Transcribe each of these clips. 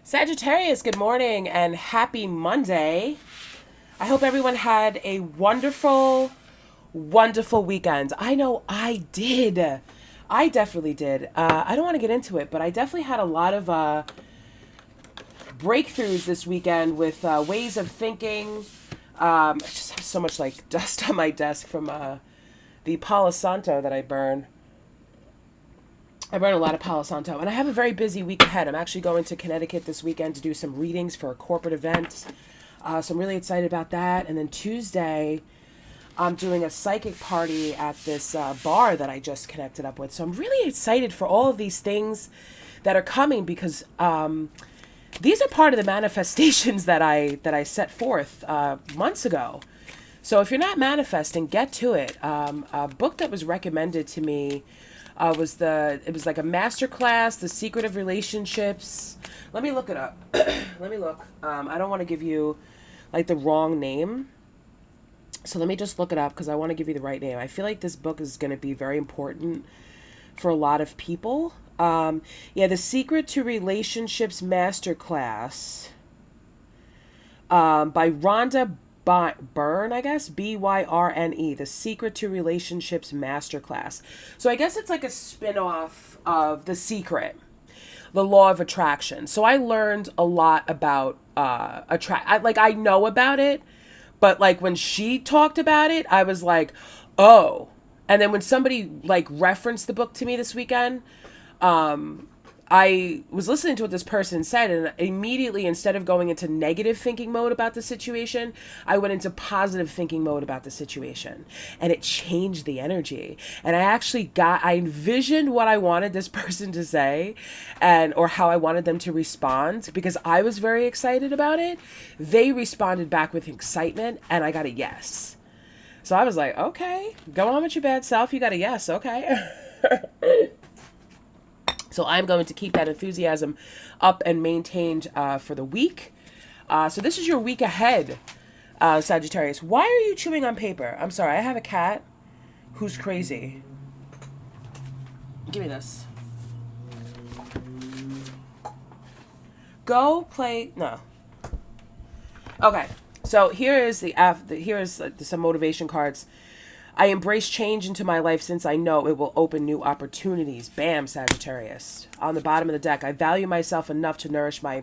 Sagittarius, good morning and happy Monday. I hope everyone had a wonderful, wonderful weekend. I know I did. I definitely did. I don't want to get into it, but I definitely had a lot of breakthroughs this weekend with ways of thinking. I just have so much like dust on my desk from the Palo Santo that I burn. I burn a lot of Palo Santo, and I have a very busy week ahead. I'm actually going to Connecticut this weekend to do some readings for a corporate event. So I'm really excited about that. And then Tuesday, I'm doing a psychic party at this bar that I just connected up with. So I'm really excited for all of these things that are coming because these are part of the manifestations that I set forth months ago. So if you're not manifesting, get to it. A book that was recommended to me it was like a master class, The Secret of Relationships. Let me look it up. Let me look. I don't want to give you like the wrong name. So let me just look it up because I want to give you the right name. I feel like this book is going to be very important for a lot of people. The Secret to Relationships Masterclass by Rhonda Byrne, I guess, Byrne, The Secret to Relationships Masterclass. So I guess it's like a spin-off of The Secret, the Law of Attraction. So I learned a lot about I know about it, but like when she talked about it, I was like, oh. And then when somebody like referenced the book to me this weekend, I was listening to what this person said, and immediately, instead of going into negative thinking mode about the situation, I went into positive thinking mode about the situation, and it changed the energy. And I envisioned what I wanted this person to say, or how I wanted them to respond, because I was very excited about it. They responded back with excitement, and I got a yes. So I was like, okay, go on with your bad self. You got a yes, okay. So I'm going to keep that enthusiasm up and maintained for the week. So this is your week ahead, Sagittarius. Why are you chewing on paper? I'm sorry, I have a cat who's crazy. Give me this. Go play. No. Okay. So here is some motivation cards. I embrace change into my life since I know it will open new opportunities. Bam, Sagittarius. On the bottom of the deck, I value myself enough to nourish my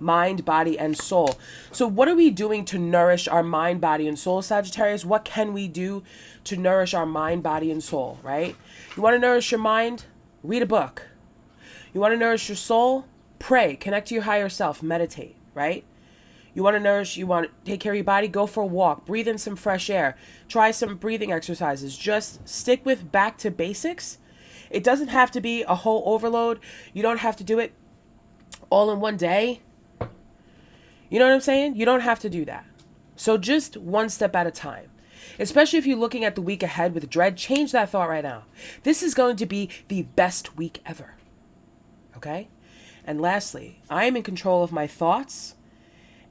mind, body, and soul. So what are we doing to nourish our mind, body, and soul, Sagittarius? What can we do to nourish our mind, body, and soul, right? You want to nourish your mind? Read a book. You want to nourish your soul? Pray. Connect to your higher self. Meditate, right? You want to take care of your body, go for a walk, breathe in some fresh air, try some breathing exercises. Just stick with back to basics. It doesn't have to be a whole overload. You don't have to do it all in one day. You know what I'm saying? You don't have to do that. So just one step at a time. Especially if you're looking at the week ahead with dread, change that thought right now. This is going to be the best week ever. Okay? And lastly, I am in control of my thoughts.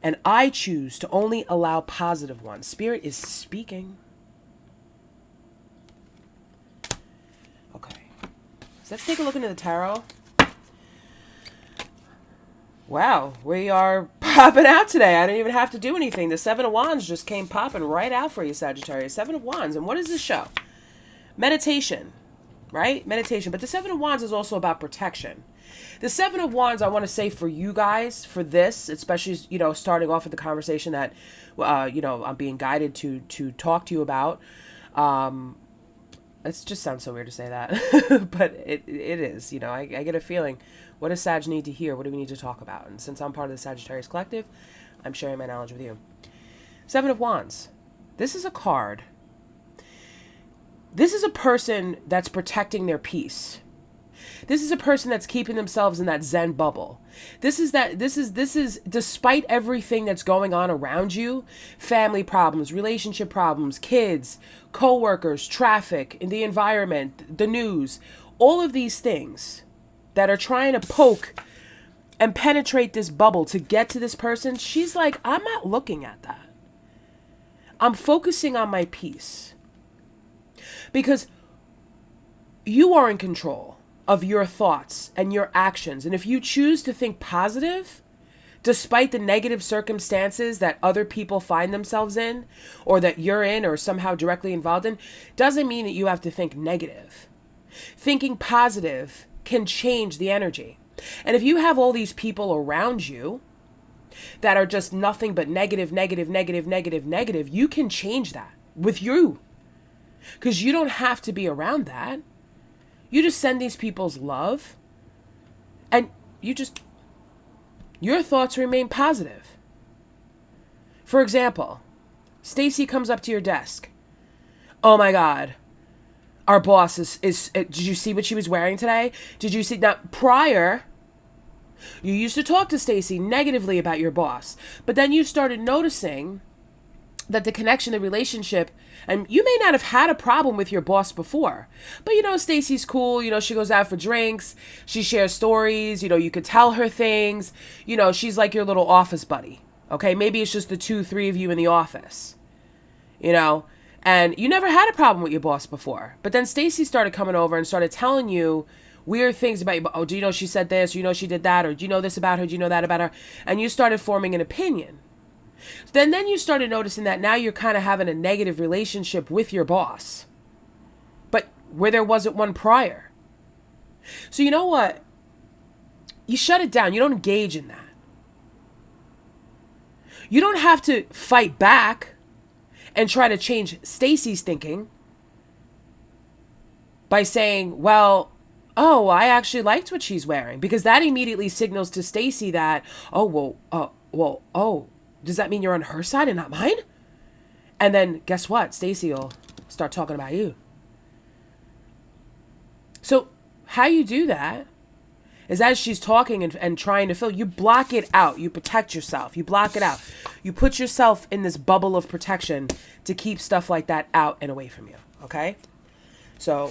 And I choose to only allow positive ones. Spirit is speaking. Okay. So let's take a look into the tarot. Wow, we are popping out today. I didn't even have to do anything. The Seven of Wands just came popping right out for you, Sagittarius. Seven of Wands. And what does this show? Meditation, right? Meditation. But the Seven of Wands is also about protection. The Seven of Wands, I want to say for you guys, for this, especially, starting off with the conversation that, I'm being guided to talk to you about. It just sounds so weird to say that, but it is, I get a feeling. What does Sag need to hear? What do we need to talk about? And since I'm part of the Sagittarius Collective, I'm sharing my knowledge with you. Seven of Wands. This is a card. This is a person that's protecting their peace. This is a person that's keeping themselves in that Zen bubble. This is despite everything that's going on around you, family problems, relationship problems, kids, co-workers, traffic, in the environment, the news, all of these things that are trying to poke and penetrate this bubble to get to this person. She's like, I'm not looking at that. I'm focusing on my peace. Because you are in control of your thoughts and your actions. And if you choose to think positive, despite the negative circumstances that other people find themselves in, or that you're in, or somehow directly involved in, doesn't mean that you have to think negative. Thinking positive can change the energy. And if you have all these people around you that are just nothing but negative, negative, negative, negative, negative, you can change that with you. Because you don't have to be around that. You just send these people's love, and your thoughts remain positive. For example, Stacy comes up to your desk. Oh my God, our boss did you see what she was wearing today? Did you see? Now, prior, you used to talk to Stacy negatively about your boss, but then you started noticing that the connection, the relationship, and you may not have had a problem with your boss before, but Stacy's cool. She goes out for drinks. She shares stories. You could tell her things. She's like your little office buddy. Okay. Maybe it's just the 2-3 of you in the office, and you never had a problem with your boss before, but then Stacy started coming over and started telling you weird things about you. Oh, do you know she said this? She did that? Or do you know this about her? Do you know that about her? And you started forming an opinion. Then you started noticing that now you're kind of having a negative relationship with your boss, but where there wasn't one prior. So you know what? You shut it down. You don't engage in that. You don't have to fight back and try to change Stacy's thinking by saying, well, oh, I actually liked what she's wearing, because that immediately signals to Stacy that, does that mean you're on her side and not mine? And then guess what? Stacy will start talking about you. So how you do that is, as she's talking and trying to fill, you block it out. You protect yourself. You block it out. You put yourself in this bubble of protection to keep stuff like that out and away from you. Okay? So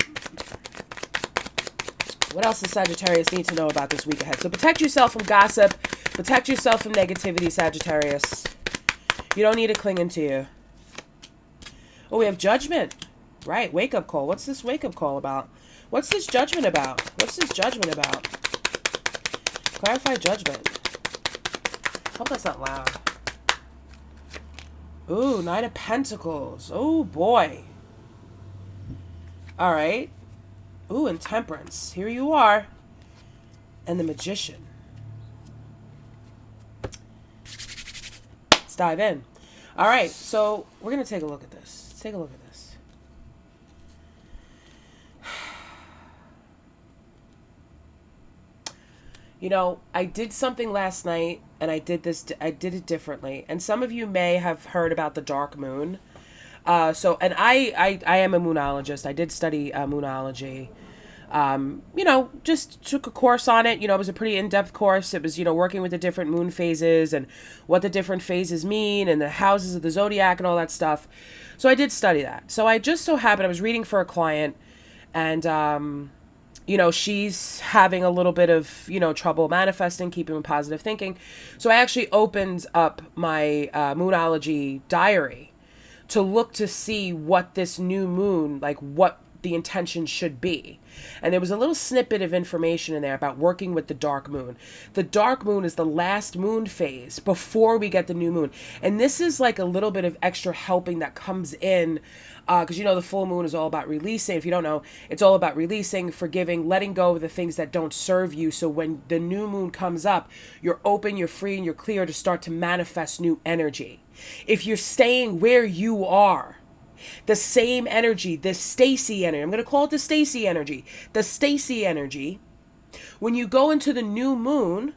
what else does Sagittarius need to know about this week ahead? So protect yourself from gossip. Protect yourself from negativity, Sagittarius. You don't need it clinging to you. Oh, we have judgment. Right, wake-up call. What's this wake-up call about? What's this judgment about? What's this judgment about? Clarify judgment. Hope that's not loud. Ooh, Knight of Pentacles. Oh, boy. All right. Ooh, and Temperance. Here you are. And the Magician. Let's dive in. All right, so we're going to take a look at this. Let's take a look at this. I did something last night, and I did it differently. And some of you may have heard about the dark moon. And I am a moonologist. I did study moonology. Just took a course on it. It was a pretty in-depth course. It was, working with the different moon phases and what the different phases mean and the houses of the zodiac and all that stuff. So I did study that. So I just so happened, I was reading for a client, and, she's having a little bit of, trouble manifesting, keeping with positive thinking. So I actually opened up my moonology diary to look to see what this new moon, like what the intention should be. And there was a little snippet of information in there about working with the dark moon. The dark moon is the last moon phase before we get the new moon. And this is like a little bit of extra helping that comes in, because the full moon is all about releasing. If you don't know, it's all about releasing, forgiving, letting go of the things that don't serve you. So when the new moon comes up, you're open, you're free, and you're clear to start to manifest new energy. If you're staying where you are, the same energy, the Stacy energy, I'm going to call it the Stacy energy. The Stacy energy, when you go into the new moon,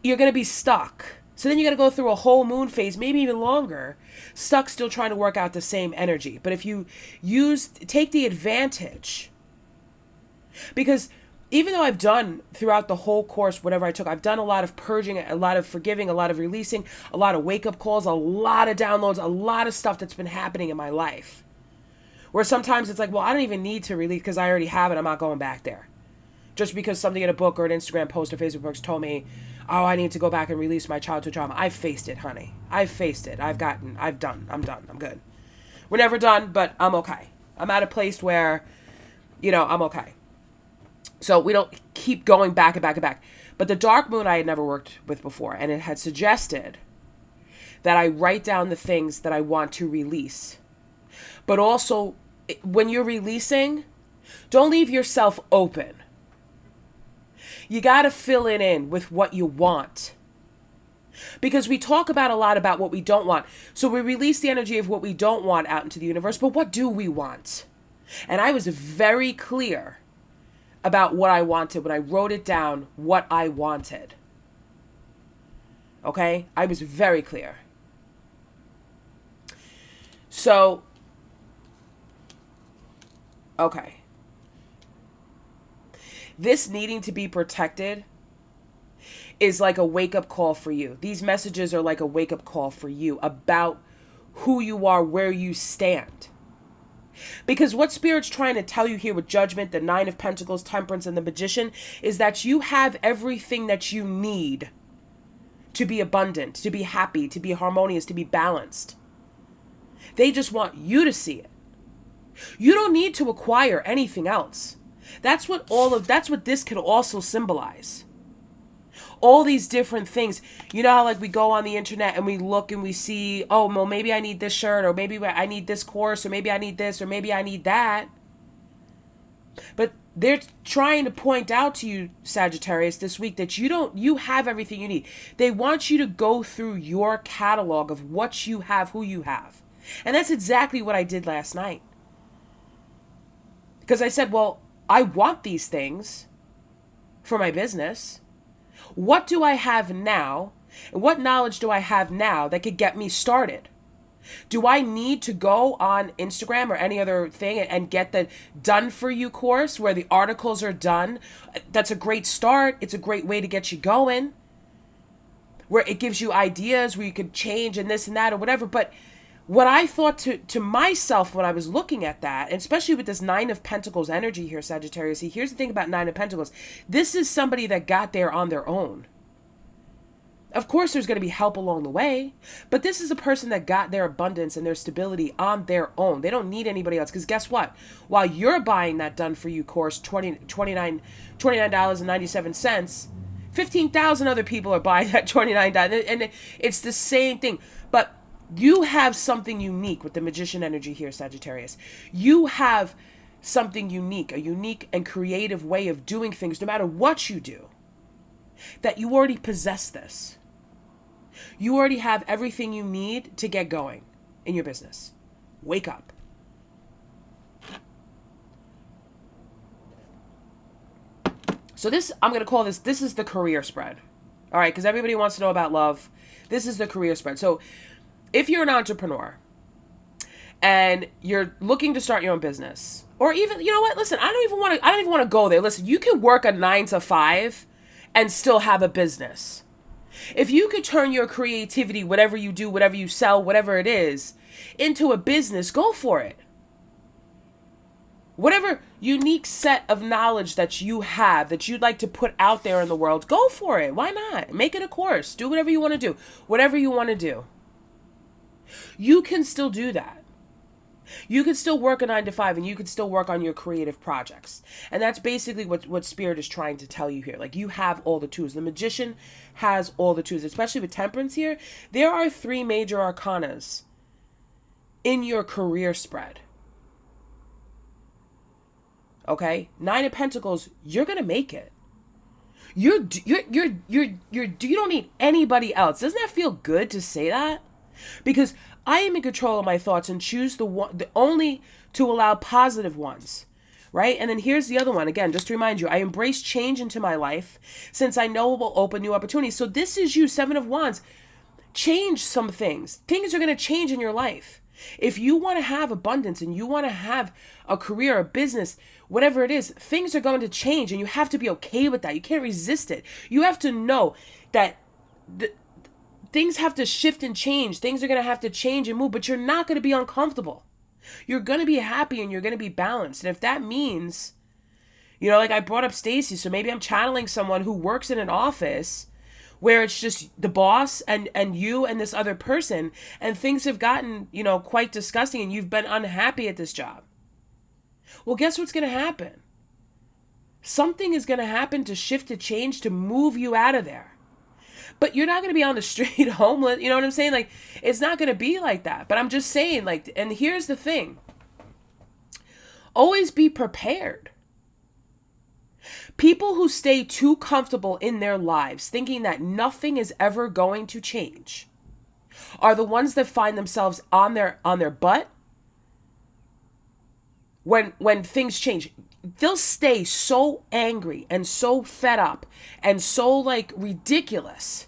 you're going to be stuck. So then you got to go through a whole moon phase, maybe even longer, stuck still trying to work out the same energy. But if you take the advantage, because even though I've done throughout the whole course, whatever I took, I've done a lot of purging, a lot of forgiving, a lot of releasing, a lot of wake-up calls, a lot of downloads, a lot of stuff that's been happening in my life. Where sometimes it's like, well, I don't even need to release because I already have it. I'm not going back there. Just because something in a book or an Instagram post or Facebook post told me, oh, I need to go back and release my childhood trauma. I've faced it, honey. I've faced it. I'm done. I'm good. We're never done, but I'm okay. I'm at a place where, I'm okay. So we don't keep going back and back and back. But the dark moon I had never worked with before, and it had suggested that I write down the things that I want to release. But also, when you're releasing, don't leave yourself open. You got to fill it in with what you want. Because we talk about a lot about what we don't want. So we release the energy of what we don't want out into the universe, but what do we want? And I was very clear about what I wanted when I wrote it down, what I wanted. Okay? I was very clear. So, okay. This needing to be protected is like a wake-up call for you. These messages are like a wake-up call for you about who you are, where you stand. Because what Spirit's trying to tell you here with Judgment, the Nine of Pentacles, Temperance, and the Magician is that you have everything that you need to be abundant, to be happy, to be harmonious, to be balanced. They just want you to see it. You don't need to acquire anything else. That's what this could also symbolize. All these different things. You know how like we go on the internet and we look and we see, oh, well, maybe I need this shirt, or maybe I need this course, or maybe I need this, or maybe I need that. But they're trying to point out to you, Sagittarius, this week that you have everything you need. They want you to go through your catalog of what you have, who you have. And that's exactly what I did last night. Because I said, well, I want these things for my business. What do I have now? And what knowledge do I have now that could get me started? Do I need to go on Instagram or any other thing and get the done for you course where the articles are done? That's a great start. It's a great way to get you going, where it gives you ideas where you could change and this and that or whatever. But what I thought to myself when I was looking at that, and especially with this Nine of Pentacles energy here, Sagittarius, see, here's the thing about Nine of Pentacles. This is somebody that got there on their own. Of course, there's going to be help along the way, but this is a person that got their abundance and their stability on their own. They don't need anybody else, because guess what? While you're buying that done for you course, $29.97, 15,000 other people are buying that $29, and it's the same thing. But you have something unique with the Magician energy here, Sagittarius. You have something unique, a unique and creative way of doing things, no matter what you do, that you already possess this. You already have everything you need to get going in your business. Wake up. So I'm going to call this is the career spread. All right, because everybody wants to know about love. This is the career spread. So if you're an entrepreneur and you're looking to start your own business, or even, you know what, listen, I don't even want to go there. Listen, you can work a 9 to 5 and still have a business. If you could turn your creativity, whatever you do, whatever you sell, whatever it is, into a business, go for it. Whatever unique set of knowledge that you have that you'd like to put out there in the world, go for it. Why not? Make it a course. Do whatever you want to do. Whatever you want to do. You can still do that. You could still work a 9 to 5 and you could still work on your creative projects. And that's basically what Spirit is trying to tell you here. Like, you have all the tools. The Magician has all the tools, especially with Temperance here. There are 3 major arcanas in your career spread. Okay? 9 of Pentacles, you're going to make it. You don't need anybody else. Doesn't that feel good to say that? Because I am in control of my thoughts and choose the only to allow positive ones, right? And then here's the other one. Again, just to remind you, I embrace change into my life since I know it will open new opportunities. So this is you, 7 of Wands. Change some things. Things are going to change in your life. If you want to have abundance and you want to have a career, a business, whatever it is, things are going to change and you have to be okay with that. You can't resist it. You have to know that things have to shift and change. Things are going to have to change and move, but you're not going to be uncomfortable. You're going to be happy and you're going to be balanced. And if that means, you know, like I brought up Stacy, so maybe I'm channeling someone who works in an office where it's just the boss and you and this other person, and things have gotten, you know, quite disgusting and you've been unhappy at this job. Well, guess what's going to happen? Something is going to happen to shift, to change, to move you out of there. But you're not going to be on the street homeless. You know what I'm saying? Like, it's not going to be like that. But I'm just saying, like, and here's the thing. Always be prepared. People who stay too comfortable in their lives, thinking that nothing is ever going to change, are the ones that find themselves on their butt when things change. They'll stay so angry and so fed up and so like ridiculous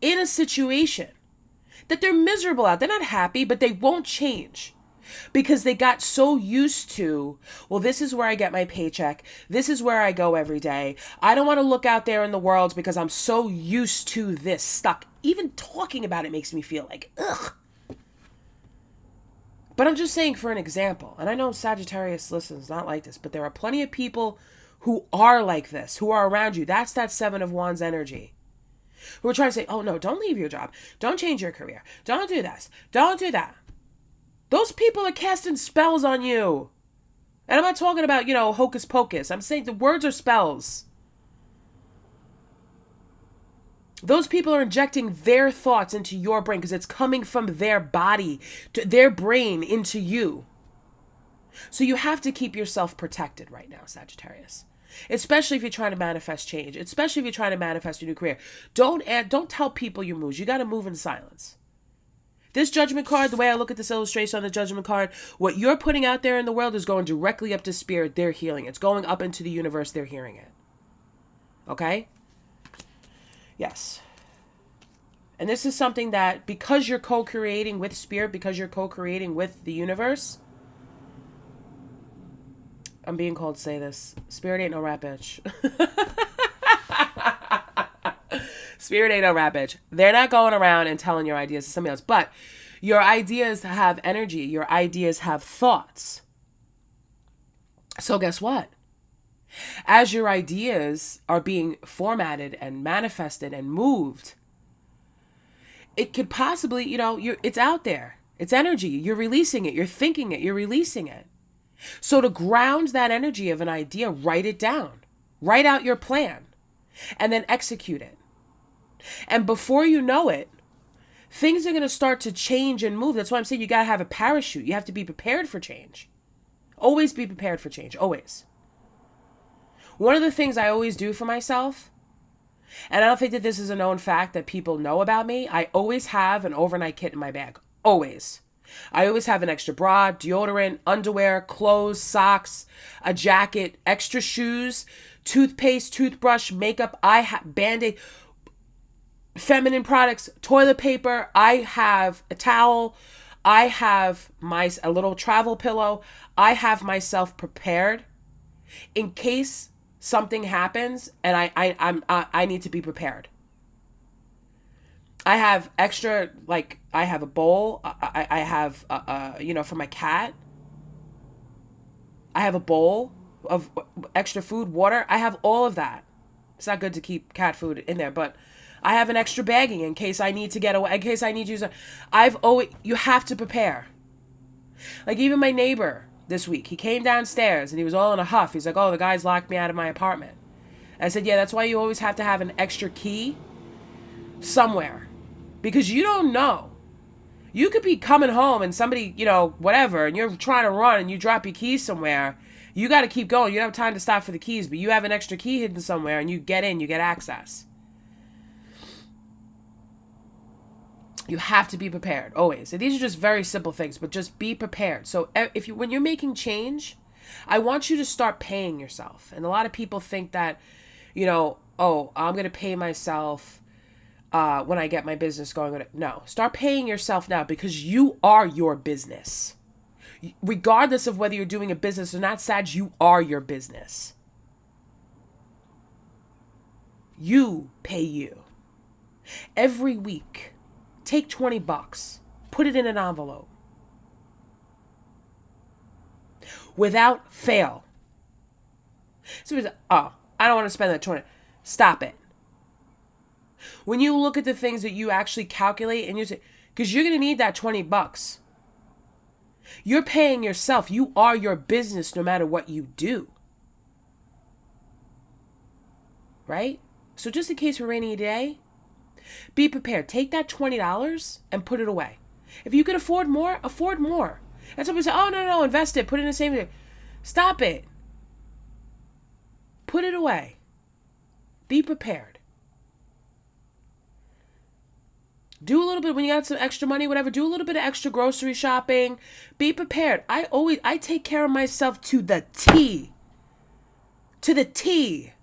in a situation that they're miserable out. They're not happy, but they won't change because they got so used to, well, this is where I get my paycheck. This is where I go every day. I don't want to look out there in the world because I'm so used to this, stuck. Even talking about it makes me feel like, ugh. But I'm just saying for an example, and I know Sagittarius listens not like this, but there are plenty of people who are like this, who are around you. That's that Seven of Wands energy. Who are trying to say, oh no, don't leave your job. Don't change your career. Don't do this. Don't do that. Those people are casting spells on you. And I'm not talking about, hocus pocus. I'm saying the words are spells. Those people are injecting their thoughts into your brain because it's coming from their body, to their brain into you. So you have to keep yourself protected right now, Sagittarius. Especially if you're trying to manifest change. Especially if you're trying to manifest a new career. Don't tell people your moves. You got to move in silence. This judgment card, the way I look at this illustration on the judgment card, what you're putting out there in the world is going directly up to spirit. They're healing it. It's going up into the universe. They're hearing it. Okay? Yes. And this is something that, because you're co-creating with spirit, because you're co-creating with the universe, I'm being called to say this. Spirit ain't no rat bitch. Spirit ain't no rat bitch. They're not going around and telling your ideas to somebody else. But your ideas have energy. Your ideas have thoughts. So guess what? As your ideas are being formatted and manifested and moved, it could possibly, it's out there. It's energy. You're releasing it. You're thinking it. You're releasing it. So to ground that energy of an idea, write it down. Write out your plan. And then execute it. And before you know it, things are going to start to change and move. That's why I'm saying you got to have a parachute. You have to be prepared for change. Always be prepared for change. Always. One of the things I always do for myself, and I don't think that this is a known fact that people know about me, I always have an overnight kit in my bag. Always. I always have an extra bra, deodorant, underwear, clothes, socks, a jacket, extra shoes, toothpaste, toothbrush, makeup, Band-Aid, feminine products, toilet paper. I have a towel. I have a little travel pillow. I have myself prepared in case something happens and I need to be prepared. I have extra, I have a bowl. I have, for my cat. I have a bowl of extra food, water. I have all of that. It's not good to keep cat food in there, but I have an extra bagging in case I need to get away, in case I need to use it. You have to prepare. Like even my neighbor this week, he came downstairs and he was all in a huff. He's like, oh, the guys locked me out of my apartment. I said, yeah, that's why you always have to have an extra key somewhere. Because you don't know. You could be coming home and somebody, whatever, and you're trying to run and you drop your keys somewhere. You got to keep going. You don't have time to stop for the keys, but you have an extra key hidden somewhere and you get in, you get access. You have to be prepared, always. And these are just very simple things, but just be prepared. So when you're making change, I want you to start paying yourself. And a lot of people think that, I'm going to pay myself when I get my business going. No, start paying yourself now because you are your business. Regardless of whether you're doing a business or not, Sag, you are your business. You pay you. Every week, take $20, put it in an envelope. Without fail. So I don't want to spend that $20. Stop it. When you look at the things that you actually calculate and you say, because you're going to need that $20. You're paying yourself. You are your business no matter what you do. right? So just in case for a rainy day, be prepared. Take that $20 and put it away. If you can afford more, afford more. And somebody say, oh, no, invest it. Put it in the same. Stop it. Put it away. Be prepared. Do a little bit, when you got some extra money, whatever, do a little bit of extra grocery shopping. Be prepared. I take care of myself to the T. To the T.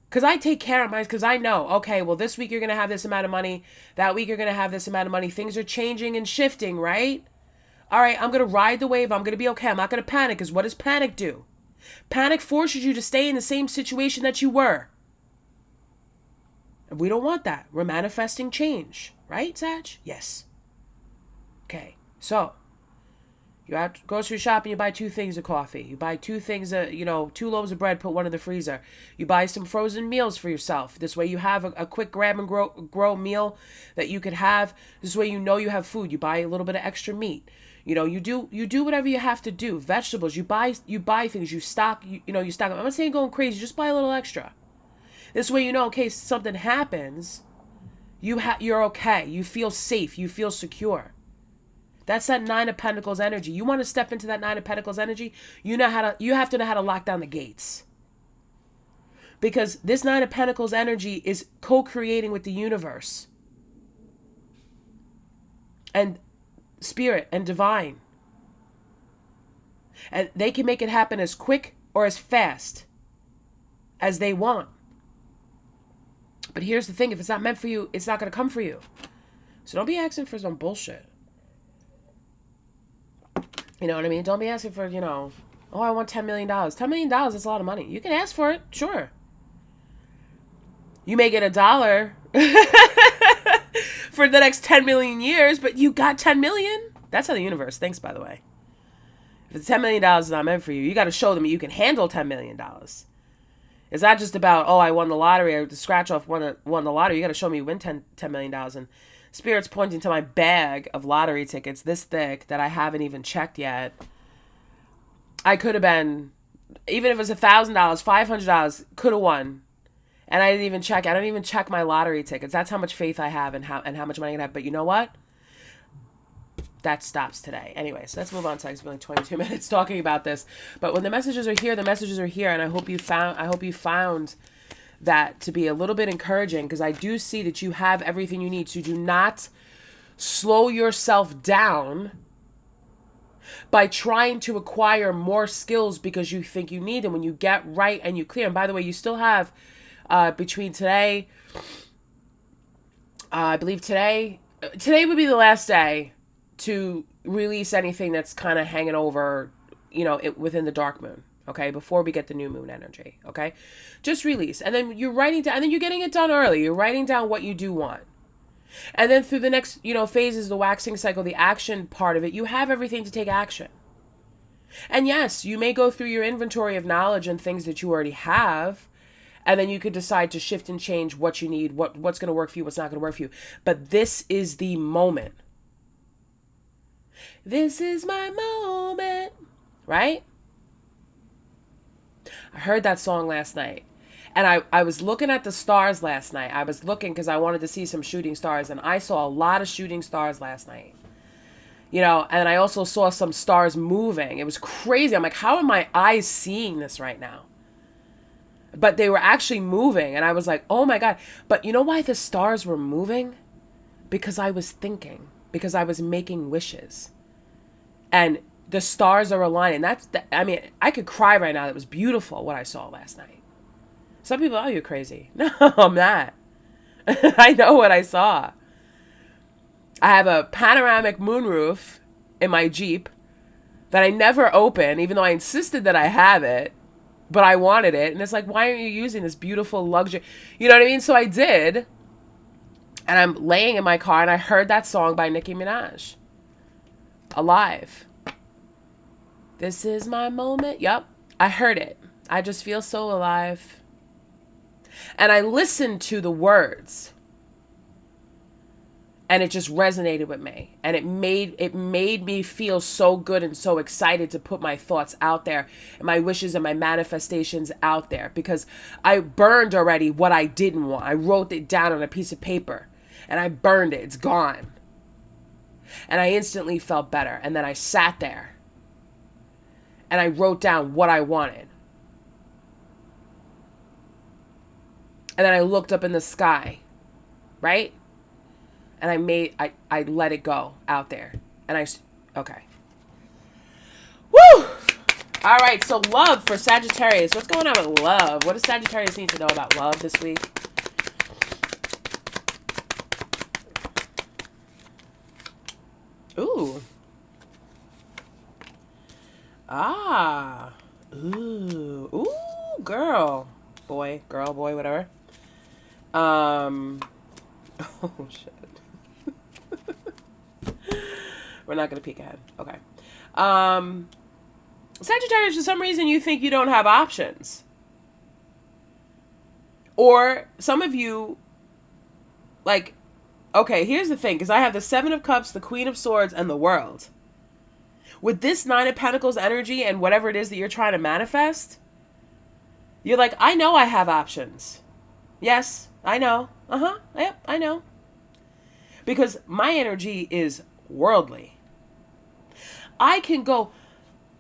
Because I take care of because I know, okay, well, this week you're going to have this amount of money. That week you're going to have this amount of money. Things are changing and shifting, right? All right, I'm going to ride the wave. I'm going to be okay. I'm not going to panic, because what does panic do? Panic forces you to stay in the same situation that you were. And we don't want that. We're manifesting change, right, Sag? Yes. Okay, so you out grocery shopping, you buy 2 things of coffee. You buy 2 things, 2 loaves of bread, put 1 in the freezer. You buy some frozen meals for yourself. This way you have a quick grab and grow meal that you could have. This way you know you have food. You buy a little bit of extra meat. You do whatever you have to do. Vegetables, you buy things, you stock, you stock. I'm not saying going crazy, just buy a little extra. This way in case something happens, you're okay. You feel safe. You feel secure. That's that 9 of Pentacles energy. You want to step into that 9 of Pentacles energy, you have to know how to lock down the gates. Because this 9 of Pentacles energy is co-creating with the universe. And spirit and divine. And they can make it happen as quick or as fast as they want. But here's the thing, if it's not meant for you, it's not going to come for you. So don't be asking for some bullshit. You know what I mean? Don't be asking for, oh, I want $10 million. $10 million is a lot of money. You can ask for it, sure. You may get $1 for the next 10 million years, but you got 10 million. That's how the universe thinks, by the way. If it's $10 million is not meant for you, you got to show them you can handle $10 million. It's not just about, oh, I won the lottery, or the scratch off won the lottery. You got to show me you win $10 million. And Spirit's pointing to my bag of lottery tickets this thick that I haven't even checked yet. I could have been, even if it was $1,000, $500, could have won. And I didn't even check. I don't even check my lottery tickets. That's how much faith I have and how much money I can have. But you know what? That stops today. Anyway, so let's move on to, it's been like 22 minutes talking about this. But when the messages are here, the messages are here. And I hope you found that to be a little bit encouraging, because I do see that you have everything you need. So do not slow yourself down by trying to acquire more skills because you think you need them. When you get right and you clear. And by the way, you still have between today, I believe today would be the last day to release anything that's kind of hanging over, within the dark moon. Okay, before we get the new moon energy. Okay, just release, and then you're writing down, and then you're getting it done early. You're writing down what you do want, and then through the next, phases, the waxing cycle, the action part of it, you have everything to take action. And yes, you may go through your inventory of knowledge and things that you already have, and then you could decide to shift and change what you need, what's going to work for you, what's not going to work for you. But this is the moment. This is my moment, right? I heard that song last night, and I was looking at the stars last night. I was looking because I wanted to see some shooting stars, and I saw a lot of shooting stars last night. And I also saw some stars moving. It was crazy. I'm like, how are my eyes seeing this right now? But they were actually moving, and I was like, oh my God. But you know why the stars were moving? Because I was thinking, because I was making wishes. And the stars are aligning. I could cry right now. That was beautiful what I saw last night. Some people, oh, you're crazy. No, I'm not. I know what I saw. I have a panoramic moonroof in my Jeep that I never open, even though I insisted that I have it, but I wanted it. And it's like, why aren't you using this beautiful luxury? You know what I mean? So I did. And I'm laying in my car, and I heard that song by Nicki Minaj. Alive. This is my moment. Yep, I heard it. I just feel so alive. And I listened to the words. And it just resonated with me, and it made me feel so good and so excited to put my thoughts out there and my wishes and my manifestations out there, because I burned already what I didn't want. I wrote it down on a piece of paper and I burned it. It's gone. And I instantly felt better. And then I sat there and I wrote down what I wanted. And then I looked up in the sky, right? And I let it go out there. And okay. Woo! All right, so love for Sagittarius. What's going on with love? What does Sagittarius need to know about love this week? Ooh. Ah. Ooh. Ooh, girl. Boy, girl, boy, whatever. Oh, shit. We're not going to peek ahead. Okay. Sagittarius, for some reason, you think you don't have options. Or some of you, like, okay, here's the thing, because I have the Seven of Cups, the Queen of Swords, and the World. With this Nine of Pentacles energy and whatever it is that you're trying to manifest, you're like, I know I have options. Yes, I know. Yep, I know. Because my energy is worldly. I can go,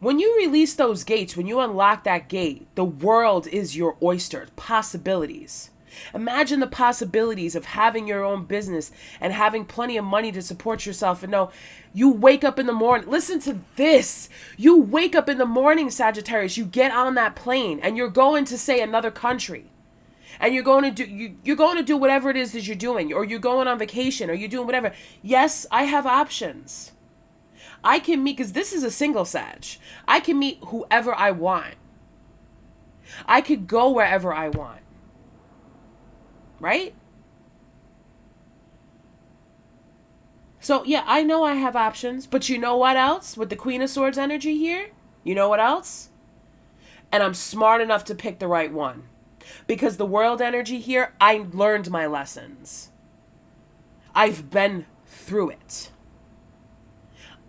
when you release those gates, when you unlock that gate, the world is your oyster. Possibilities. Imagine the possibilities of having your own business and having plenty of money to support yourself. And no, you wake up in the morning. Listen to this. You wake up in the morning, Sagittarius. You get on that plane and you're going to, say, another country. And you're going to do whatever it is that you're doing, or you're going on vacation, or you're doing whatever. Yes, I have options. I can meet, because this is a single Sag, I can meet whoever I want. I could go wherever I want. Right? So, yeah, I know I have options, but you know what else? With the Queen of Swords energy here, you know what else? And I'm smart enough to pick the right one. Because the World energy here, I learned my lessons. I've been through it.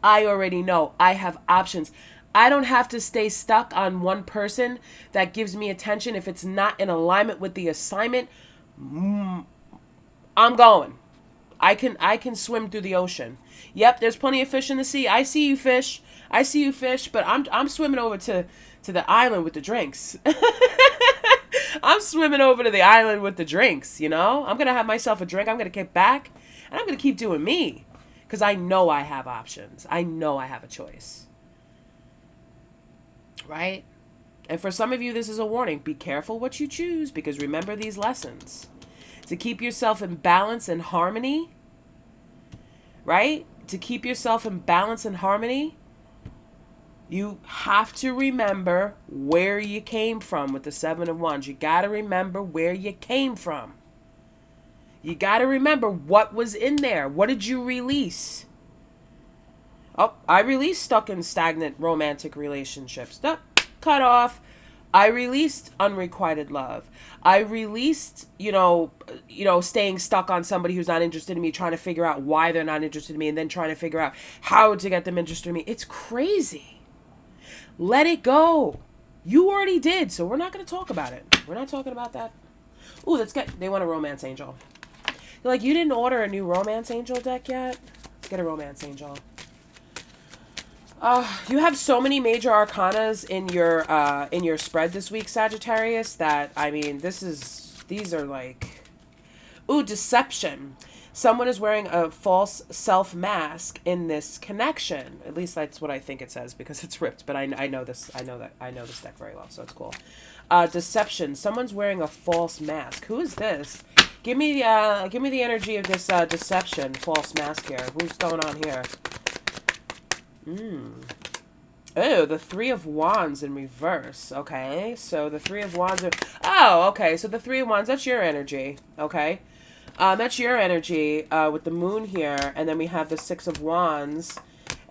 I already know. I have options. I don't have to stay stuck on one person that gives me attention. If it's not in alignment with the assignment, I'm going. I can swim through the ocean. Yep, there's plenty of fish in the sea. I see you, fish. I see you, fish. But I'm swimming over to the island with the drinks. I'm swimming over to the island with the drinks, you know? I'm going to have myself a drink. I'm going to get back. And I'm going to keep doing me. Because I know I have options. I know I have a choice. Right? And for some of you, this is a warning. Be careful what you choose. Because remember these lessons. To keep yourself in balance and harmony. Right? To keep yourself in balance and harmony. You have to remember where you came from with the Seven of Wands. You got to remember where you came from. You got to remember what was in there. What did you release? Oh, I released stuck in stagnant romantic relationships. Cut off. I released unrequited love. I released, staying stuck on somebody who's not interested in me, trying to figure out why they're not interested in me, and then trying to figure out how to get them interested in me. It's crazy. Let it go. You already did, so we're not going to talk about it. We're not talking about that. Ooh, they want a romance angel. You're like, you didn't order a new romance angel deck yet? Let's get a romance angel. You have so many major arcanas in your spread this week, Sagittarius, that, I mean, these are like, ooh, deception. Someone is wearing a false self mask in this connection. At least that's what I think it says, because it's ripped, but I know this. I know this deck very well, so it's cool. Deception. Someone's wearing a false mask. Who is this? Give me the energy of this deception, false mask here. Who's going on here? Oh, the Three of Wands in reverse. Okay, so the Three of Wands are... Oh, okay, so the Three of Wands, that's your energy. Okay. That's your energy with the moon here. And then we have the Six of Wands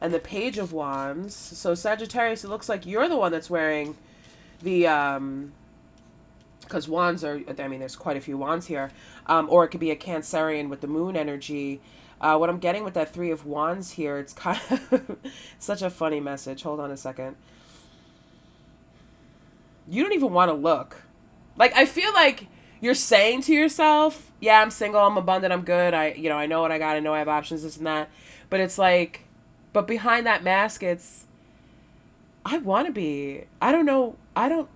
and the Page of Wands. So Sagittarius, it looks like you're the one that's wearing the because wands are, I mean, there's quite a few wands here. Or it could be a Cancerian with the moon energy. What I'm getting with that 3 of Wands here, it's kind of such a funny message. Hold on a second. You don't even want to look. Like, I feel like you're saying to yourself, yeah, I'm single, I'm abundant, I'm good. I know what I got. I know I have options, this and that. But it's like, but behind that mask, it's, I want to be. I don't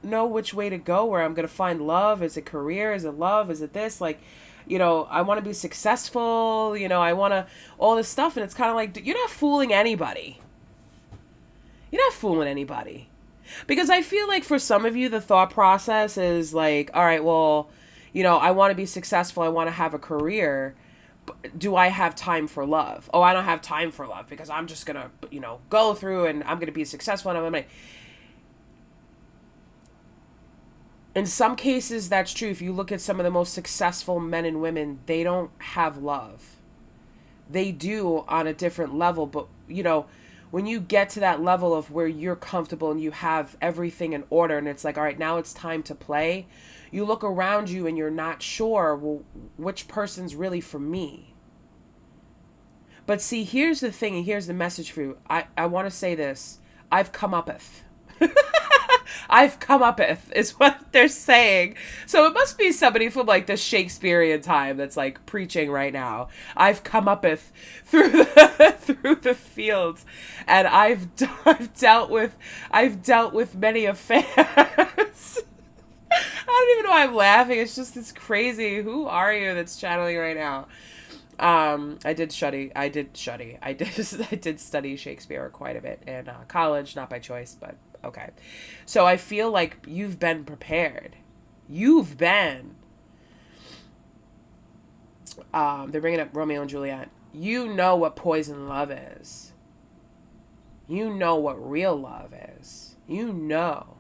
know which way to go, where I'm going to find love. Is it career? Is it love? Is it this? Like, I want to be successful. I want to, all this stuff. And it's kind of like, you're not fooling anybody. You're not fooling anybody. Because I feel like for some of you, the thought process is like, all right, well, I want to be successful. I want to have a career. Do I have time for love? Oh, I don't have time for love because I'm just going to, go through and I'm going to be successful. And I'm going to. In some cases, that's true. If you look at some of the most successful men and women, they don't have love. They do on a different level. But, when you get to that level of where you're comfortable and you have everything in order and it's like, all right, now it's time to play, you look around you and you're not sure, well, which person's really for me? But see, here's the thing, and here's the message for you. I want to say this. I've come upeth. I've come upeth is what they're saying. So it must be somebody from like the Shakespearean time that's like preaching right now. I've come upeth through the fields, and I've dealt with many affairs. I don't even know why I'm laughing. It's just, it's crazy. Who are you that's channeling right now? I did study Shakespeare quite a bit in college, not by choice, but okay. So I feel like you've been prepared. You've been. They're bringing up Romeo and Juliet. You know what poison love is. You know what real love is. You know.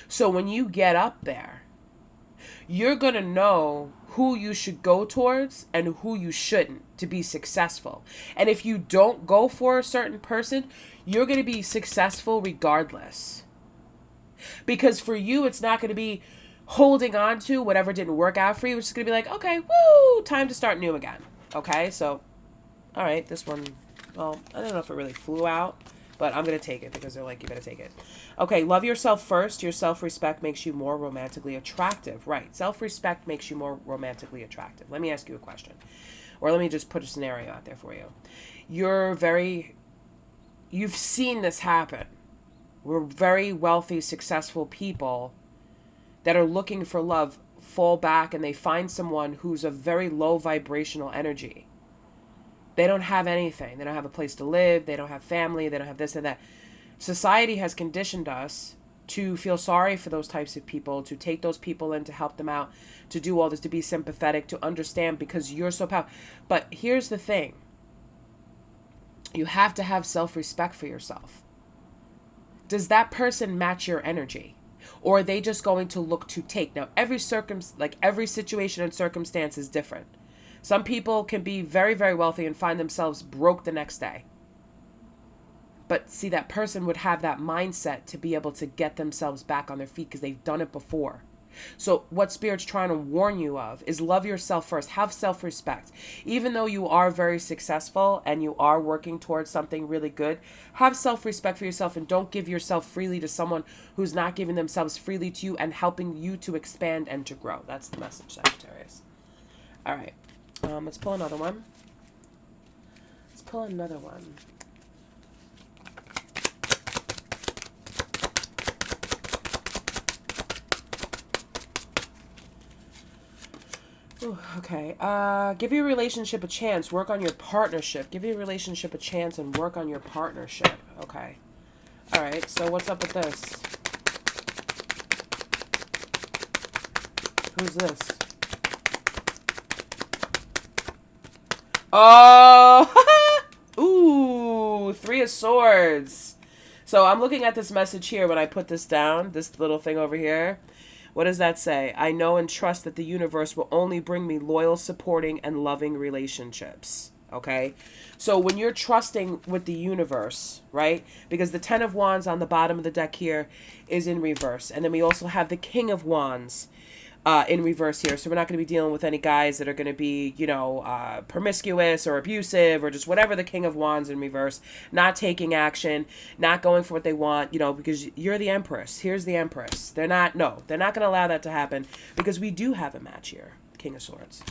So when you get up there, you're going to know who you should go towards and who you shouldn't to be successful. And if you don't go for a certain person, you're going to be successful regardless. Because for you, it's not going to be holding on to whatever didn't work out for you. It's just going to be like, okay, woo, time to start new again. Okay, so, all right, this one, well, I don't know if it really flew out, but I'm going to take it because they're like, you better take it. Okay, love yourself first. Your self-respect makes you more romantically attractive. Right, self-respect makes you more romantically attractive. Let me ask you a question. Or let me just put a scenario out there for you. You've seen this happen. We're very wealthy, successful people that are looking for love fall back and they find someone who's a very low vibrational energy. They don't have anything. They don't have a place to live. They don't have family. They don't have this and that. Society has conditioned us to feel sorry for those types of people, to take those people in, to help them out, to do all this, to be sympathetic, to understand because you're so powerful. But here's the thing. You have to have self-respect for yourself. Does that person match your energy? Or are they just going to look to take? Now, every situation and circumstance is different. Some people can be very, very wealthy and find themselves broke the next day. But see, that person would have that mindset to be able to get themselves back on their feet because they've done it before. So what Spirit's trying to warn you of is love yourself first. Have self-respect. Even though you are very successful and you are working towards something really good, have self-respect for yourself and don't give yourself freely to someone who's not giving themselves freely to you and helping you to expand and to grow. That's the message, Sagittarius. All right. Let's pull another one. Ooh, okay. Give your relationship a chance. Work on your partnership. Give your relationship a chance and work on your partnership. Okay. All right. So what's up with this? Who's this? Oh! Ooh, 3 of Swords. So I'm looking at this message here when I put this down, this little thing over here. What does that say? I know and trust that the universe will only bring me loyal, supporting, and loving relationships. Okay? So when you're trusting with the universe, right? Because the 10 of Wands on the bottom of the deck here is in reverse. And then we also have the King of Wands in reverse here. So we're not going to be dealing with any guys that are going to be, you know, promiscuous or abusive or just whatever. The King of Wands in reverse, not taking action, not going for what they want, you know, because you're the Empress. Here's the Empress. They're not going to allow that to happen, because we do have a match here. King of Swords.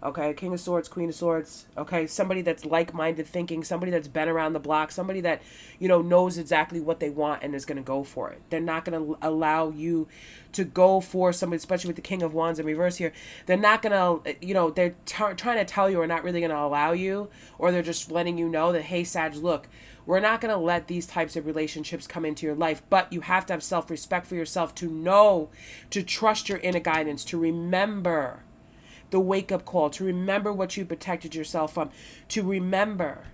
Okay, King of Swords, Queen of Swords. Okay, somebody that's like-minded thinking, somebody that's been around the block, somebody that, you know, knows exactly what they want and is going to go for it. They're not going to allow you to go for somebody, especially with the King of Wands in reverse here. They're not going to, you know, they're trying to tell you or not really going to allow you, or they're just letting you know that, hey, Sag, look, we're not going to let these types of relationships come into your life, but you have to have self-respect for yourself to know, to trust your inner guidance, to remember the wake-up call, to remember what you protected yourself from, to remember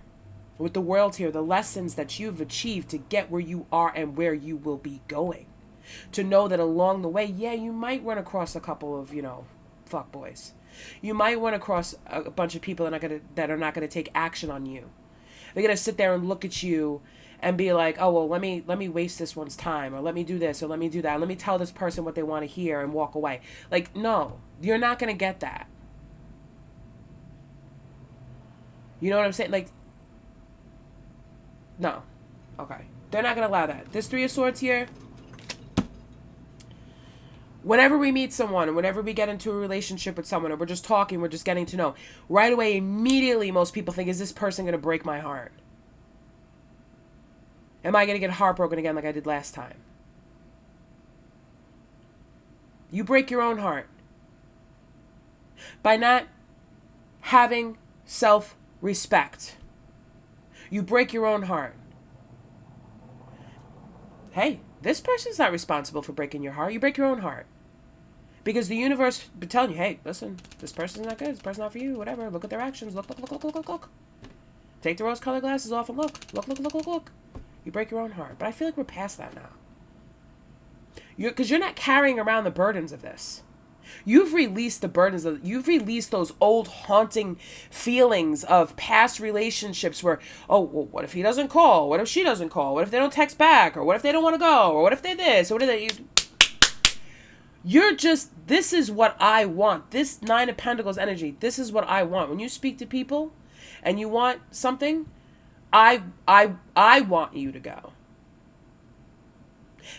with the world here, the lessons that you've achieved to get where you are and where you will be going. To know that along the way, yeah, you might run across a couple of, you know, fuckboys. You might run across a bunch of people that are not gonna take action on you. They're gonna sit there and look at you and be like, oh, well, let me waste this one's time, or let me do this, or let me do that. Let me tell this person what they want to hear and walk away. Like, no, you're not going to get that. You know what I'm saying? Like, no. Okay. They're not going to allow that. This Three of Swords here, whenever we meet someone, and whenever we get into a relationship with someone, or we're just talking, we're just getting to know, right away, immediately, most people think, is this person going to break my heart? Am I going to get heartbroken again like I did last time? You break your own heart by not having self-respect. You break your own heart. Hey, this person's not responsible for breaking your heart. You break your own heart. Because the universe be telling you, hey, listen, this person's not good. This person's not for you. Whatever. Look at their actions. Look, look, look, look, look, look, look. Take the rose-colored glasses off and look. Look, look, look, look, look. You break your own heart. But I feel like we're past that now. Because you're not carrying around the burdens of this. You've released the burdens of, you've released those old haunting feelings of past relationships where, oh, well, what if he doesn't call? What if she doesn't call? What if they don't text back? Or what if they don't want to go? Or what if they're this? Or what if they... You're just, this is what I want. This Nine of Pentacles energy, this is what I want. When you speak to people and you want something, I want you to go.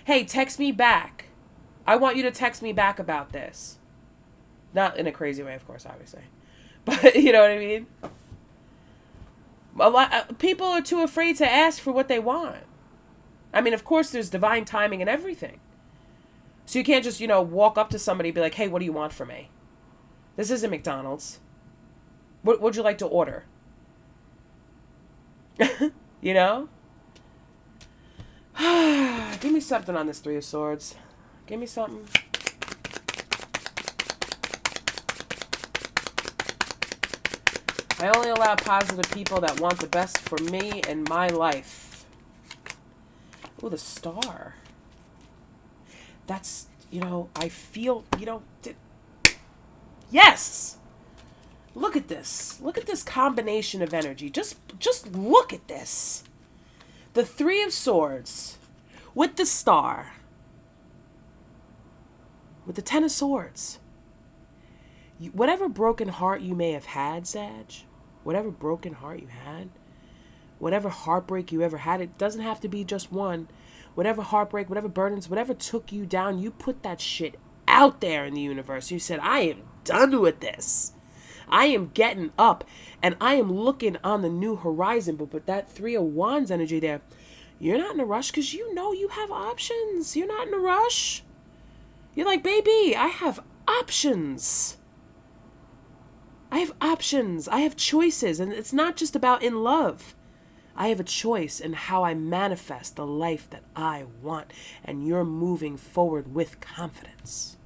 Hey, text me back. I want you to text me back about this. Not in a crazy way, of course, obviously. But you know what I mean? A lot people are too afraid to ask for what they want. I mean, of course, there's divine timing and everything. So you can't just, you know, walk up to somebody and be like, hey, what do you want from me? This isn't McDonald's. What would you like to order? You know? Give me something on this Three of Swords. Give me something. I only allow positive people that want the best for me and my life. Ooh, the Star. That's, you know, I feel, you know, yes! Look at this. Look at this combination of energy. Just look at this. The Three of Swords with the Star. With the Ten of Swords. Whatever broken heart you may have had, Sag, whatever broken heart you had, whatever heartbreak you ever had, it doesn't have to be just one. Whatever heartbreak, whatever burdens, whatever took you down, you put that shit out there in the universe. You said, I am done with this. I am getting up and I am looking on the new horizon. But with that Three of Wands energy there, you're not in a rush because you know you have options. You're not in a rush. You're like, baby, I have options. I have options. I have choices. And it's not just about in love. I have a choice in how I manifest the life that I want. And you're moving forward with confidence.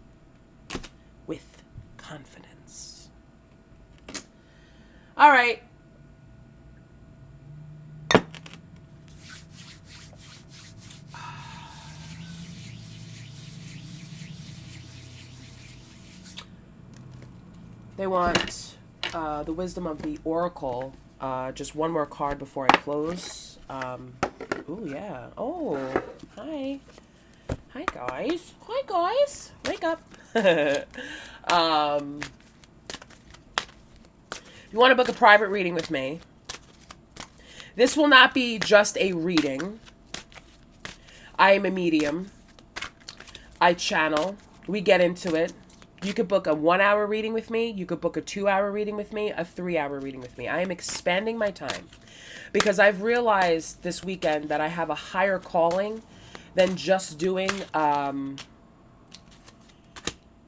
With confidence. All right. They want the wisdom of the Oracle. Just one more card before I close. Ooh, yeah. Oh, hi. Hi, guys. Hi, guys. Wake up. um, if you want to book a private reading with me, this will not be just a reading. I am a medium. I channel. We get into it. You could book a 1 hour reading with me. You could book a 2 hour reading with me, a 3 hour reading with me. I am expanding my time because I've realized this weekend that I have a higher calling than just doing,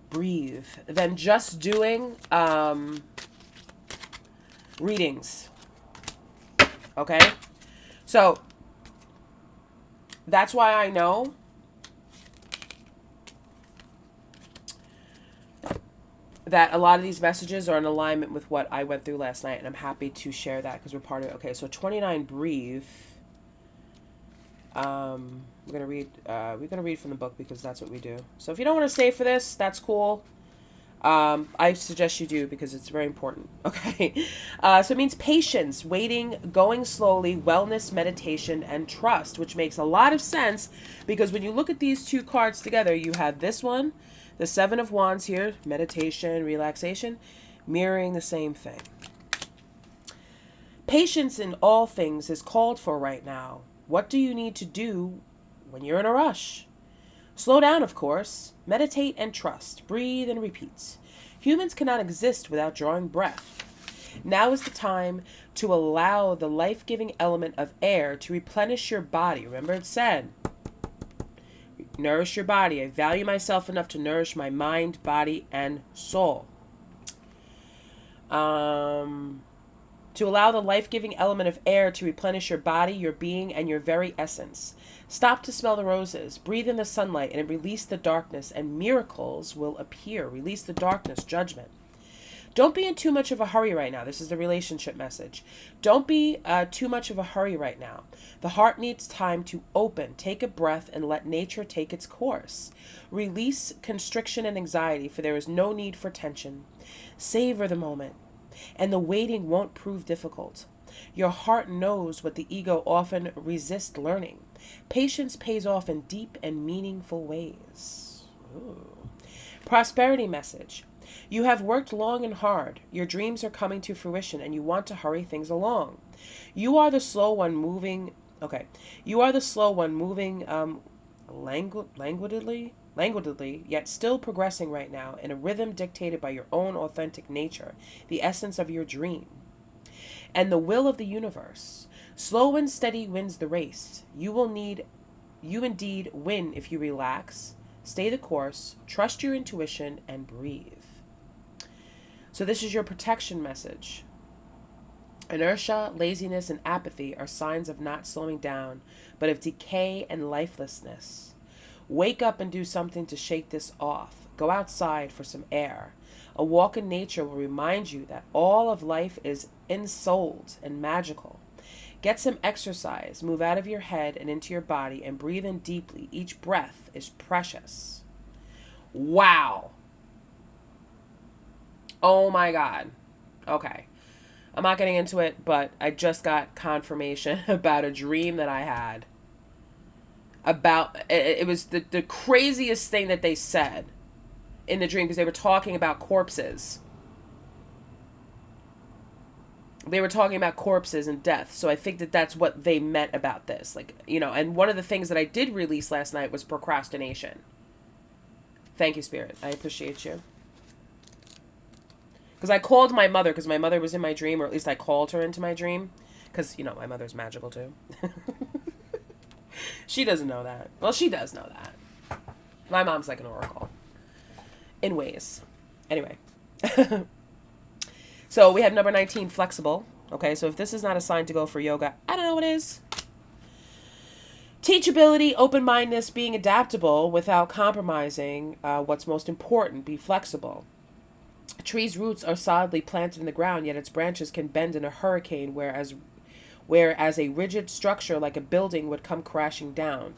breathe, than just doing, readings. Okay? So, that's why I know that a lot of these messages are in alignment with what I went through last night, and I'm happy to share that because we're part of it. Okay, so 29, breathe. We're gonna read from the book because that's what we do. So if you don't want to stay for this, that's cool. I suggest you do because it's very important. Okay, so it means patience, waiting, going slowly, wellness, meditation, and trust, which makes a lot of sense because when you look at these two cards together, you have this one, the Seven of Wands here, meditation, relaxation, mirroring the same thing. Patience in all things is called for right now. What do you need to do when you're in a rush? Slow down, of course. Meditate and trust. Breathe and repeat. Humans cannot exist without drawing breath. Now is the time to allow the life-giving element of air to replenish your body. Remember it said, nourish your body. I value myself enough to nourish my mind, body, and soul. To allow the life-giving element of air to replenish your body, your being, and your very essence. Stop to smell the roses. Breathe in the sunlight and release the darkness, and miracles will appear. Release the darkness, judgment. Don't be in too much of a hurry right now. This is the relationship message. Don't be too much of a hurry right now. The heart needs time to open. Take a breath and let nature take its course. Release constriction and anxiety, for there is no need for tension. Savor the moment, and the waiting won't prove difficult. Your heart knows what the ego often resists learning. Patience pays off in deep and meaningful ways. Ooh. Prosperity message. You have worked long and hard. Your dreams are coming to fruition and you want to hurry things along. You are the slow one moving. Okay. You are the slow one moving languidly, yet still progressing right now in a rhythm dictated by your own authentic nature, the essence of your dream, and the will of the universe. Slow and steady wins the race. You indeed win if you relax, stay the course, trust your intuition, and breathe. So this is your protection message. Inertia, laziness, and apathy are signs of not slowing down, but of decay and lifelessness. Wake up and do something to shake this off. Go outside for some air. A walk in nature will remind you that all of life is ensouled and magical. Get some exercise. Move out of your head and into your body and breathe in deeply. Each breath is precious. Wow. Oh my God. Okay. I'm not getting into it, but I just got confirmation about a dream that I had. It was the craziest thing that they said in the dream because they were talking about corpses. They were talking about corpses and death. So I think that that's what they meant about this. Like, you know, and one of the things that I did release last night was procrastination. Thank you, Spirit. I appreciate you. Because I called my mother because my mother was in my dream, or at least I called her into my dream. Because, you know, my mother's magical too. She doesn't know that. Well, she does know that. My mom's like an oracle. In ways. Anyway. So we have number 19, flexible. Okay, so if this is not a sign to go for yoga, I don't know what is. Teachability, open-mindedness, being adaptable without compromising what's most important. Be flexible. A tree's roots are solidly planted in the ground, yet its branches can bend in a hurricane, whereas a rigid structure like a building would come crashing down.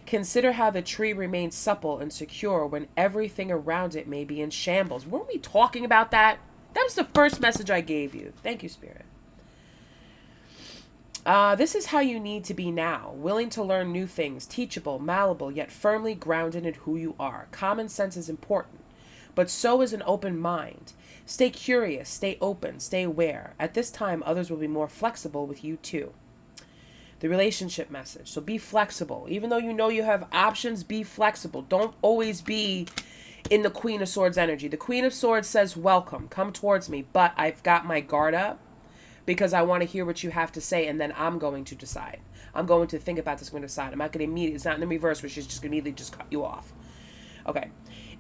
Consider how the tree remains supple and secure when everything around it may be in shambles. Weren't we talking about that? That was the first message I gave you. Thank you, Spirit. This is how you need to be now. Willing to learn new things, teachable, malleable, yet firmly grounded in who you are. Common sense is important. but so is an open mind. Stay curious, stay open, stay aware. At this time, others will be more flexible with you too. The relationship message. So be flexible. Even though you know you have options, be flexible. Don't always be in the Queen of Swords energy. The Queen of Swords says, welcome, come towards me, but I've got my guard up because I want to hear what you have to say, and then I'm going to decide. I'm going to think about this, I'm going to decide. I'm not going to immediately, it's not in the reverse where she's just going to immediately just cut you off. Okay.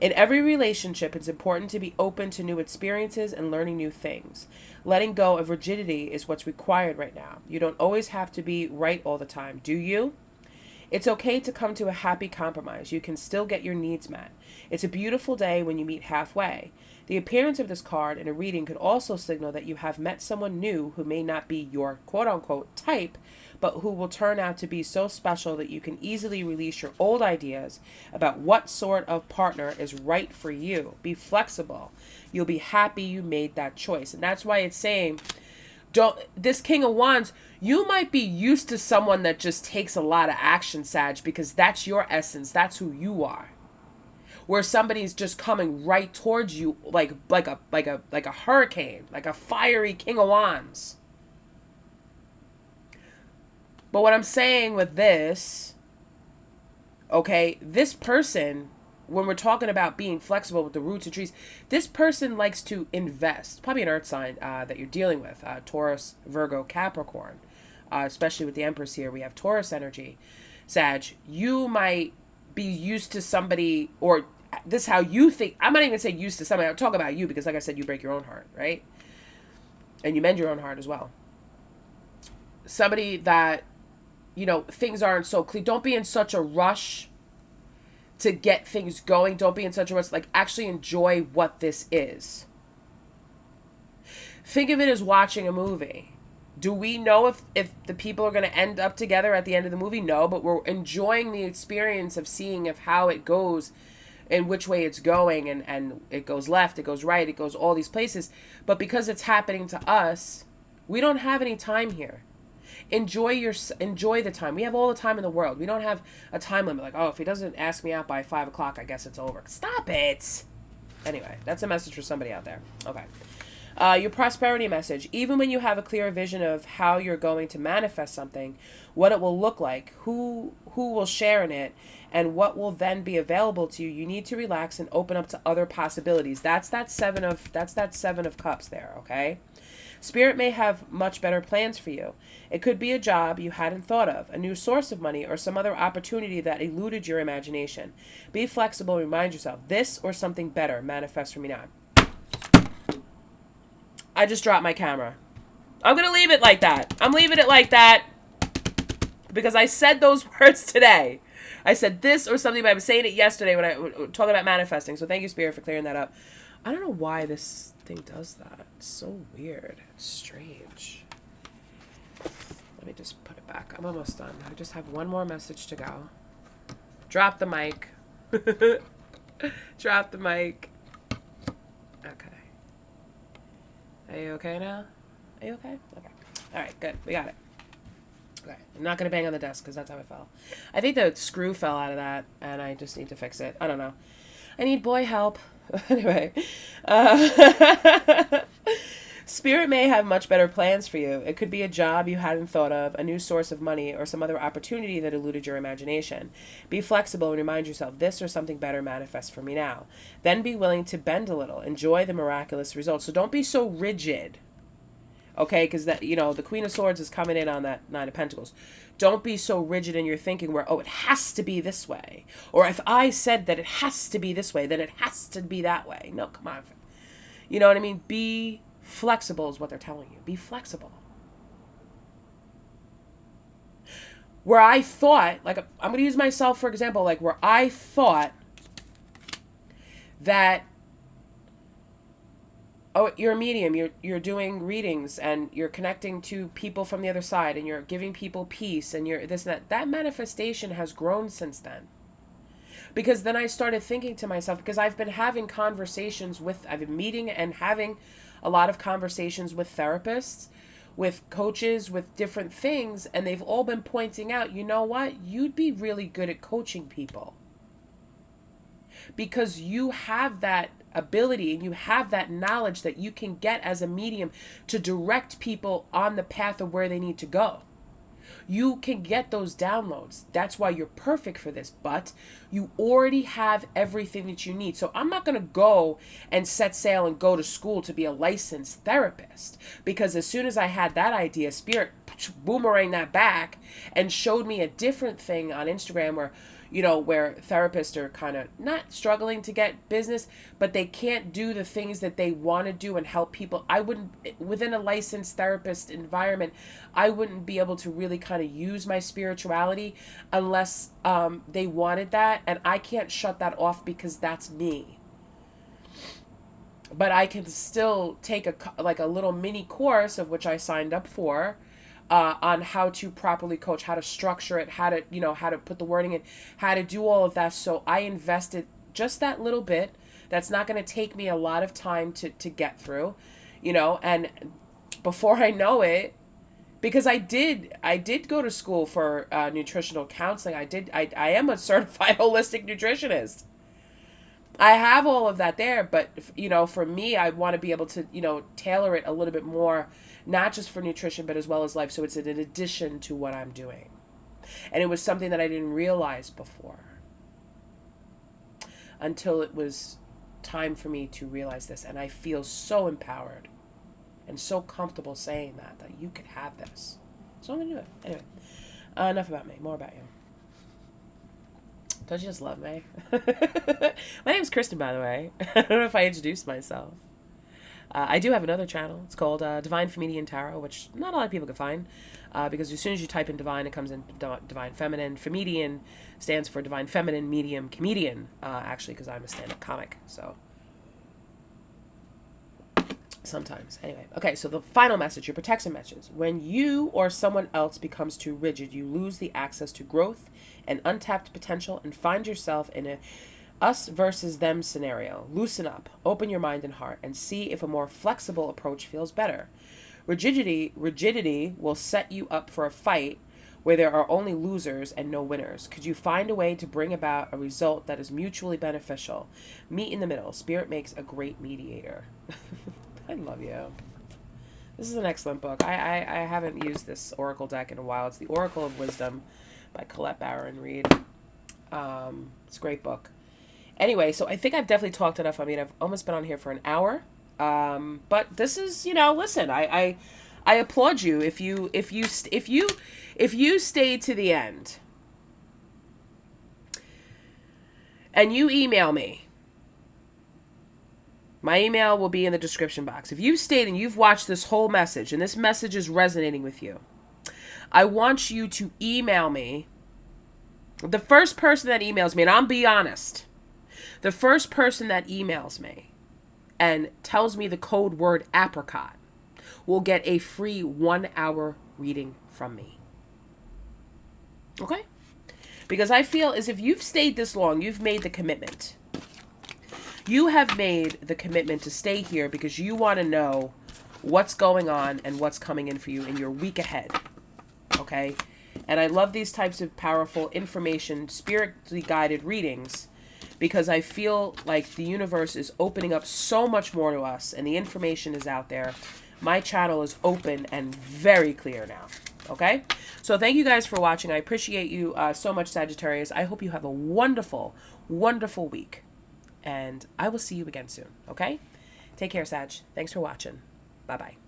In every relationship, it's important to be open to new experiences and learning new things. Letting go of rigidity is what's required right now. You don't always have to be right all the time, do you? It's okay to come to a happy compromise. You can still get your needs met. It's a beautiful day when you meet halfway. The appearance of this card in a reading could also signal that you have met someone new who may not be your quote-unquote type, but who will turn out to be so special that you can easily release your old ideas about what sort of partner is right for you. Be flexible. You'll be happy you made that choice. And that's why it's saying, this King of Wands, you might be used to someone that just takes a lot of action, Sag, because that's your essence. That's who you are. Where somebody's just coming right towards you like a hurricane, like a fiery King of Wands. But what I'm saying with this, okay, this person, when we're talking about being flexible with the roots of trees, this person likes to invest. Probably an earth sign that you're dealing with, Taurus, Virgo, Capricorn, especially with the Empress here. We have Taurus energy. Sag, you might be used to somebody, or this is how you think. I'm not even saying used to somebody. I'll talk about you because, like I said, you break your own heart, right? And you mend your own heart as well. Somebody that, you know, things aren't so clear. Don't be in such a rush to get things going. Don't be in such a rush. Like, actually enjoy what this is. Think of it as watching a movie. Do we know if the people are going to end up together at the end of the movie? No, but we're enjoying the experience of seeing of how it goes and which way it's going, and it goes left, it goes right, it goes all these places. But because it's happening to us, we don't have any time here. Enjoy the time. We have all the time in the world. We don't have a time limit. Like, oh, if he doesn't ask me out by 5 o'clock, I guess it's over. Stop it. Anyway, that's a message for somebody out there. Okay. Your prosperity message. Even when you have a clear vision of how you're going to manifest something, what it will look like, who will share in it, and what will then be available to you, you need to relax and open up to other possibilities. That's that seven of cups there, okay? Spirit may have much better plans for you. It could be a job you hadn't thought of, a new source of money, or some other opportunity that eluded your imagination. Be flexible and remind yourself, this or something better manifests for me now. I just dropped my camera. I'm going to leave it like that. I'm leaving it like that because I said those words today. I said this or something, but I was saying it yesterday when I was talking about manifesting. So thank you, Spirit, for clearing that up. I don't know why this thing does that. It's so weird. It's strange. Let me just put it back. I'm almost done. I just have one more message to go. Drop the mic. Drop the mic. Okay. Are you okay now? Are you okay? Okay. All right, good. We got it. Okay. I'm not going to bang on the desk because that's how it fell. I think the screw fell out of that, and I just need to fix it. I don't know. I need boy help. Anyway. Spirit may have much better plans for you. It could be a job you hadn't thought of, a new source of money, or some other opportunity that eluded your imagination. Be flexible and remind yourself, this or something better manifests for me now. Then be willing to bend a little. Enjoy the miraculous results. So don't be so rigid. Okay, because that, you know, the Queen of Swords is coming in on that Nine of Pentacles. Don't be so rigid in your thinking where, oh, it has to be this way. Or if I said that it has to be this way, then it has to be that way. No, come on. You know what I mean? Be flexible is what they're telling you. Be flexible. Where I thought, like, I'm going to use myself for example, like where I thought that, oh, you're a medium, you're doing readings and you're connecting to people from the other side and you're giving people peace and you're this and that. That manifestation has grown since then. Because then I started thinking to myself, because I've been having conversations with, I've been meeting and having a lot of conversations with therapists, with coaches, with different things, and they've all been pointing out, you know what? You'd be really good at coaching people. Because you have that ability and you have that knowledge that you can get as a medium to direct people on the path of where they need to go. You can get those downloads. That's why you're perfect for this, but you already have everything that you need. So I'm not going to go and set sail and go to school to be a licensed therapist, because as soon as I had that idea, Spirit boomerang that back and showed me a different thing on Instagram where, you know, where therapists are kind of not struggling to get business, but they can't do the things that they want to do and help people. I wouldn't, within a licensed therapist environment, I wouldn't be able to really kind of use my spirituality unless they wanted that. And I can't shut that off because that's me. But I can still take a little mini course, of which I signed up for, on how to properly coach, how to structure it, how to, you know, how to put the wording in, how to do all of that. So I invested just that little bit. That's not going to take me a lot of time to get through, you know, and before I know it, because I did go to school for nutritional counseling. I am a certified holistic nutritionist. I have all of that there, but, you know, for me, I want to be able to, you know, tailor it a little bit more, not just for nutrition, but as well as life. So it's an addition to what I'm doing. And it was something that I didn't realize before until it was time for me to realize this. And I feel so empowered and so comfortable saying that you could have this. So I'm going to do it. Anyway, enough about me, more about you. Don't you just love me? My name's Kristen, by the way. I don't know if I introduced myself. I do have another channel. It's called Divine Feminian Tarot, which not a lot of people can find, because as soon as you type in divine, it comes in divine feminine. Feminian stands for divine feminine, medium, comedian, actually, because I'm a stand-up comic. So sometimes. Anyway. Okay, so the final message, your protection message. When you or someone else becomes too rigid, you lose the access to growth and untapped potential and find yourself in a us versus them scenario. Loosen up, open your mind and heart, and see if a more flexible approach feels better. Rigidity will set you up for a fight where there are only losers and no winners. Could you find a way to bring about a result that is mutually beneficial? Meet in the middle. Spirit makes a great mediator. I love you. This is an excellent book. I haven't used this Oracle deck in a while. It's the Oracle of Wisdom by Colette Baron Reed. It's a great book. Anyway, so I think I've definitely talked enough. I mean, I've almost been on here for an hour. But this is, you know, listen, I applaud you if you stayed to the end and you email me. My email will be in the description box. If you've stayed and you've watched this whole message and this message is resonating with you, I want you to email me. The first person that emails me, and I'll be honest, the first person that emails me and tells me the code word apricot will get a free 1-hour reading from me. Okay? Because I feel as if you've stayed this long, you've made the commitment. You have made the commitment to stay here because you want to know what's going on and what's coming in for you in your week ahead. Okay? And I love these types of powerful information, spiritually guided readings, because I feel like the universe is opening up so much more to us and the information is out there. My channel is open and very clear now. Okay? So thank you guys for watching. I appreciate you so much, Sagittarius. I hope you have a wonderful, wonderful week. And I will see you again soon. Okay? Take care, Sag. Thanks for watching. Bye-bye.